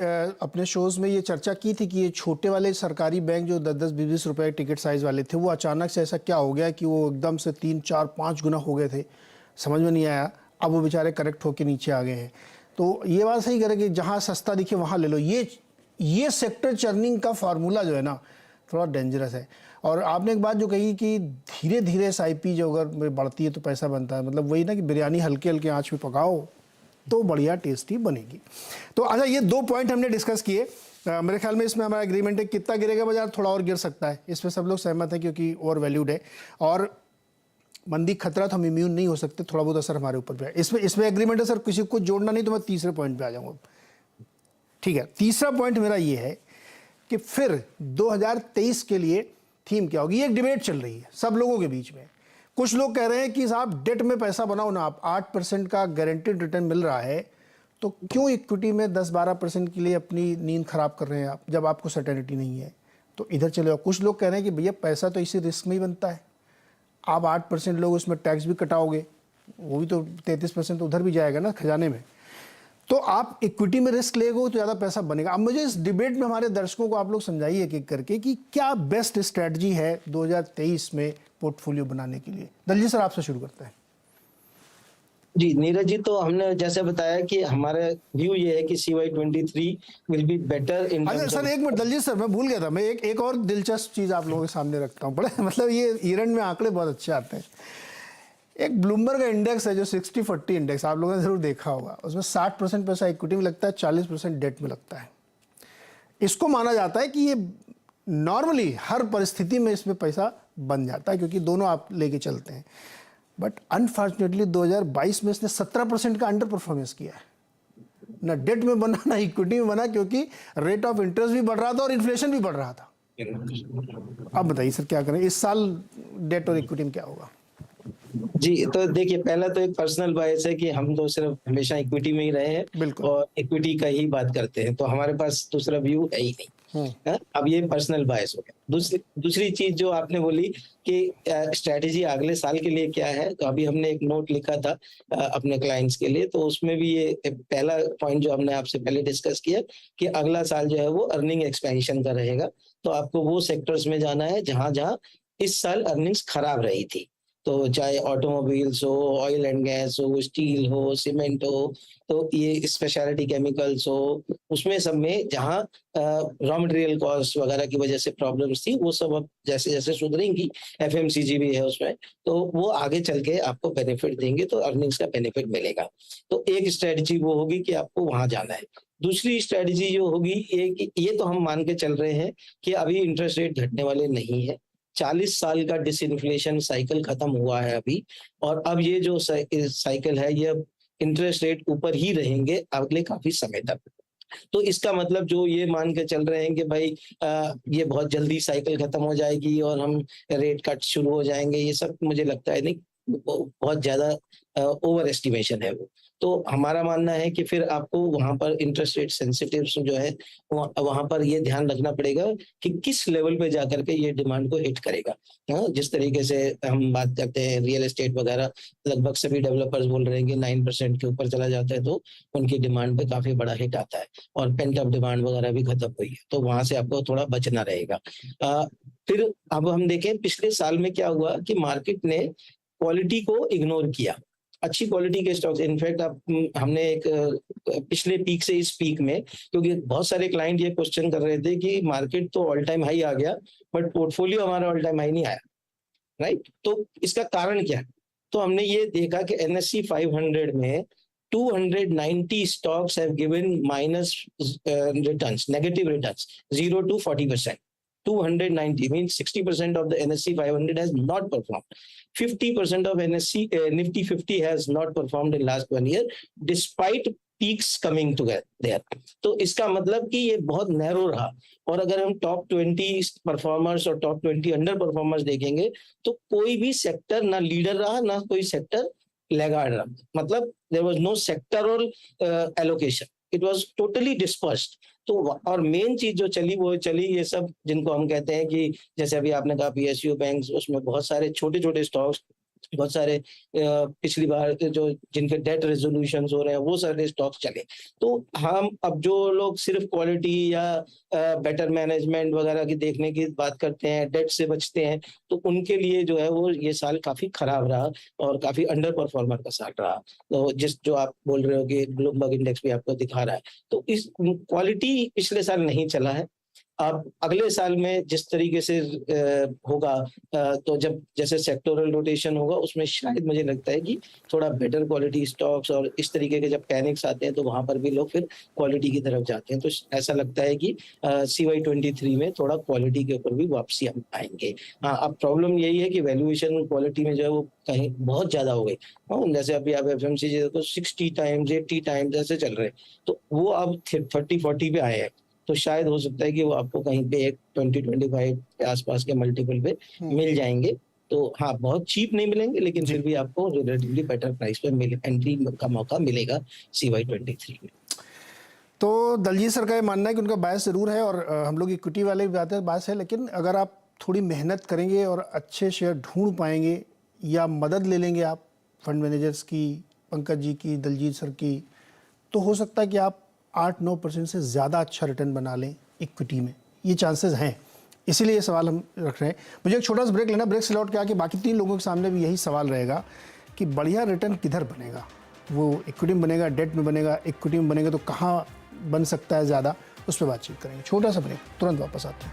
अपने शोज में ये चर्चा की थी कि ये छोटे वाले सरकारी बैंक जो 10-10 20-20 रुपए टिकट साइज वाले थे, वो अचानक से ऐसा क्या हो गया कि वो एकदम से 3 4 5 गुना हो गए थे। समझ में नहीं आया। अब वो बेचारे करेक्ट होके नीचे आ गए हैं। तो ये बात सही करे कि जहाँ सस्ता दिखे वहाँ ले लो। ये सेक्टर चर्निंग का फार्मूला जो है ना, थोड़ा डेंजरस है। और आपने एक बात जो कही कि धीरे धीरे एसआईपी जो अगर बढ़ती है तो पैसा बनता है, मतलब वही ना कि बिरयानी हल्के हल्के आँच में पकाओ तो बढ़िया टेस्टी बनेगी। तो अच्छा, ये 2 पॉइंट हमने डिस्कस किए। मेरे ख्याल में इसमें हमारा एग्रीमेंट है। कितना गिरेगा बाजार? थोड़ा और गिर सकता है, इसमें सब लोग सहमत हैं क्योंकि ओवर वैल्यूड है और मंदी खतरा तो हम इम्यून नहीं हो सकते, थोड़ा बहुत असर हमारे ऊपर भी है। इसमें एग्रीमेंट है सर, किसी को जोड़ना नहीं तो मैं तीसरे पॉइंट पे आ जाऊंगा। ठीक है, तीसरा पॉइंट मेरा ये है कि फिर 2023 के लिए थीम क्या होगी। ये एक डिबेट चल रही है सब लोगों के बीच में। कुछ लोग कह रहे हैं कि साहब डेट में पैसा बनाओ ना, आप 8% का गारंटेड रिटर्न मिल रहा है तो क्यों इक्विटी में 10-12% के लिए अपनी नींद खराब कर रहे हैं आप, जब आपको सर्टेनिटी नहीं है तो इधर चले जाओ। कुछ लोग कह रहे हैं कि भैया पैसा तो इसी रिस्क में ही बनता है, आप 8% लोग उसमें टैक्स भी कटाओगे, वो भी तो 33% तो उधर भी जाएगा ना खजाने में। तो आप इक्विटी में रिस्क लेगो तो ज़्यादा पैसा बनेगा। अब मुझे इस डिबेट में हमारे दर्शकों को आप लोग समझाइए एक एक करके कि क्या बेस्ट स्ट्रैटेजी है 2023 में पोर्टफोलियो बनाने के लिए। दलजी सर, आपसे शुरू करते हैं। जी नीरज जी, तो हमने जैसे बताया कि हमारा व्यू ये है कि CY23 will be better in अच्छा सर, एक मिनट दलजी सर, मैं भूल गया था। मैं एक और दिलचस्प चीज़ आप लोगों के सामने रखता हूँ। बड़े मतलब ये ईवेंट में आंकड़े बहुत अच्छे आते हैं। एक ब्लूमबर्ग का इंडेक्स है जो 60-40 इंडेक्स, आप लोगों ने जरूर देखा होगा। उसमें 60% पैसा इक्विटी में लगता है, 40% डेट में लगता है। इसको माना जाता है कि ये नॉर्मली हर परिस्थिति में इसमें पैसा बन जाता है क्योंकि दोनों आप लेके चलते हैं। बट अनफॉर्चुनेटली 2022 में इसने 17% का अंडर परफॉर्मेंस किया है। ना डेट में बना ना इक्विटी में बना, क्योंकि रेट ऑफ इंटरेस्ट भी बढ़ रहा था और इन्फ्लेशन भी बढ़ रहा था। अब बताइए सर, क्या करें इस साल डेट और इक्विटी में क्या होगा? जी, तो देखिए, पहला तो एक पर्सनल बायस है कि हम तो सिर्फ हमेशा इक्विटी में ही रहे हैं और इक्विटी का ही बात करते हैं, तो हमारे पास दूसरा व्यू है ही नहीं है। अब ये पर्सनल बायस हो गया। दूसरी चीज जो आपने बोली कि स्ट्रैटेजी अगले साल के लिए क्या है, तो अभी हमने एक नोट लिखा था अपने क्लाइंट्स के लिए, तो उसमें भी ये पहला पॉइंट जो हमने आपसे पहले डिस्कस किया कि अगला साल जो है वो अर्निंग एक्सपेंशन का रहेगा। तो आपको वो सेक्टर्स में जाना है जहां जहां इस साल अर्निंग्स खराब रही थी, तो चाहे ऑटोमोबाइल्स हो, ऑयल एंड गैस हो, स्टील हो, सीमेंट हो, तो ये स्पेशलिटी केमिकल्स हो, उसमें सब में जहाँ रॉ मटेरियल कॉस्ट वगैरह की वजह से प्रॉब्लम्स थी, वो सब अब जैसे जैसे सुधरेंगी, एफएमसीजी भी है उसमें, तो वो आगे चल के आपको बेनिफिट देंगे, तो अर्निंग्स का बेनिफिट मिलेगा। तो एक स्ट्रेटजी वो होगी कि आपको वहां जाना है। दूसरी स्ट्रेटजी जो होगी ये तो हम मान के चल रहे हैं कि अभी इंटरेस्ट रेट घटने वाले नहीं है। 40 साल का डिसइन्फ्लेशन साइकिल खत्म हुआ है अभी, और अब ये जो साइकिल है ये इंटरेस्ट रेट ऊपर ही रहेंगे अगले काफी समय तक। तो इसका मतलब जो ये मान के चल रहे हैं कि भाई ये बहुत जल्दी साइकिल खत्म हो जाएगी और हम रेट कट शुरू हो जाएंगे, ये सब मुझे लगता है नहीं, बहुत ज्यादा ओवर एस्टिमेशन है वो। तो हमारा मानना है कि फिर आपको वहां पर इंटरेस्ट रेट सेंसिटिव जो है वहां पर ये ध्यान रखना पड़ेगा कि किस लेवल पे जाकर के ये डिमांड को हिट करेगा। हाँ, जिस तरीके से हम बात करते हैं रियल एस्टेट वगैरह, लगभग सभी डेवलपर्स बोल रहे हैं कि 9% के ऊपर चला जाता है तो उनकी डिमांड पे काफी बड़ा हिट आता है, और पेंट अप डिमांड वगैरह भी खत्म हुई है, तो वहां से आपको थोड़ा बचना रहेगा। फिर अब हम देखें पिछले साल में क्या हुआ कि मार्केट ने क्वालिटी को इग्नोर किया। अच्छी क्वालिटी के स्टॉक्स, इनफैक्ट आप हमने एक पिछले पीक से इस पीक में, क्योंकि बहुत सारे क्लाइंट ये क्वेश्चन कर रहे थे कि मार्केट तो ऑल टाइम हाई आ गया बट पोर्टफोलियो हमारा ऑल टाइम हाई नहीं आया, राइट? तो इसका कारण क्या है? तो हमने ये देखा कि NSE 500 में 290 stocks have given minus returns, negative returns, 0 to 40%. 290 means 60% of the NSE 500 has not performed. 50% of NSE Nifty 50 has not performed in last 1 year, despite peaks coming together there. तो इसका मतलब कि ये बहुत नैरो रहा। और अगर हम टॉप 20 परफॉर्मर्स और टॉप 20 अंडर परफॉर्मर्स देखेंगे तो कोई भी सेक्टर ना लीडर रहा ना कोई सेक्टर लैगार्ड रहा, मतलब there was no sectoral allocation, it was totally dispersed. तो और मेन चीज जो चली वो चली ये सब जिनको हम कहते हैं कि जैसे अभी आपने कहा PSU बैंक्स, उसमें बहुत सारे छोटे छोटे स्टॉक्स बहुत सारे पिछली बार जो जिनके डेट रेजोल्यूशन हो रहे हैं वो सारे स्टॉक चले। तो हम अब जो लोग सिर्फ क्वालिटी या बेटर मैनेजमेंट वगैरह की देखने की बात करते हैं, डेट से बचते हैं, तो उनके लिए जो है वो ये साल काफी खराब रहा और काफी अंडर परफॉर्मर का साल रहा। तो जो आप बोल रहे हो कि ब्लूमबर्ग इंडेक्स भी आपको दिखा रहा है, तो इस क्वालिटी पिछले साल नहीं चला है। अब अगले साल में जिस तरीके से होगा, तो जब जैसे सेक्टोरल रोटेशन होगा उसमें शायद मुझे लगता है कि थोड़ा बेटर क्वालिटी स्टॉक्स और इस तरीके के जब पैनिक्स आते हैं तो वहां पर भी लोग फिर क्वालिटी की तरफ जाते हैं। तो ऐसा लगता है कि CY23 में थोड़ा क्वालिटी के ऊपर भी वापसी हम आएंगे। हाँ, अब प्रॉब्लम यही है कि वैल्यूएशन क्वालिटी में जो है वो कहीं बहुत ज्यादा हो गई। हाँ, जैसे अभी आप FMCG देखो 60 टाइम्स 80 टाइम्स ऐसे चल रहे हैं, तो वो अब 30-40 पे आए हैं। तो शायद हो सकता है कि वो आपको कहीं पे एक 20-25 के आसपास के मल्टीपल पे मिल जाएंगे। तो हाँ, बहुत चीप नहीं मिलेंगे, लेकिन फिर भी आपको रिलेटिवली बेटर प्राइस पे एंट्री का मौका मिलेगा CY23 में। तो दलजीत सर का ये मानना है कि उनका बायस ज़रूर है, और हम लोग इक्विटी वाले भी बात है, बायस है, लेकिन अगर आप थोड़ी मेहनत करेंगे और अच्छे शेयर ढूंढ पाएंगे या मदद ले लेंगे आप फंड मैनेजर्स की, पंकज जी की, दलजीत सर की, तो हो सकता है कि आप 8-9% से ज़्यादा अच्छा रिटर्न बना लें इक्विटी में। ये चांसेस हैं, इसीलिए ये सवाल हम रख रहे हैं। मुझे एक छोटा सा ब्रेक लेना, ब्रेक से लौट के आके बाकी 3 लोगों के सामने भी यही सवाल रहेगा कि बढ़िया रिटर्न किधर बनेगा, वो इक्विटी में बनेगा, डेट में बनेगा, इक्विटी में बनेगा तो कहाँ बन सकता है ज़्यादा, उस पर बातचीत करेंगे। छोटा सा ब्रेक, तुरंत वापस आते हैं।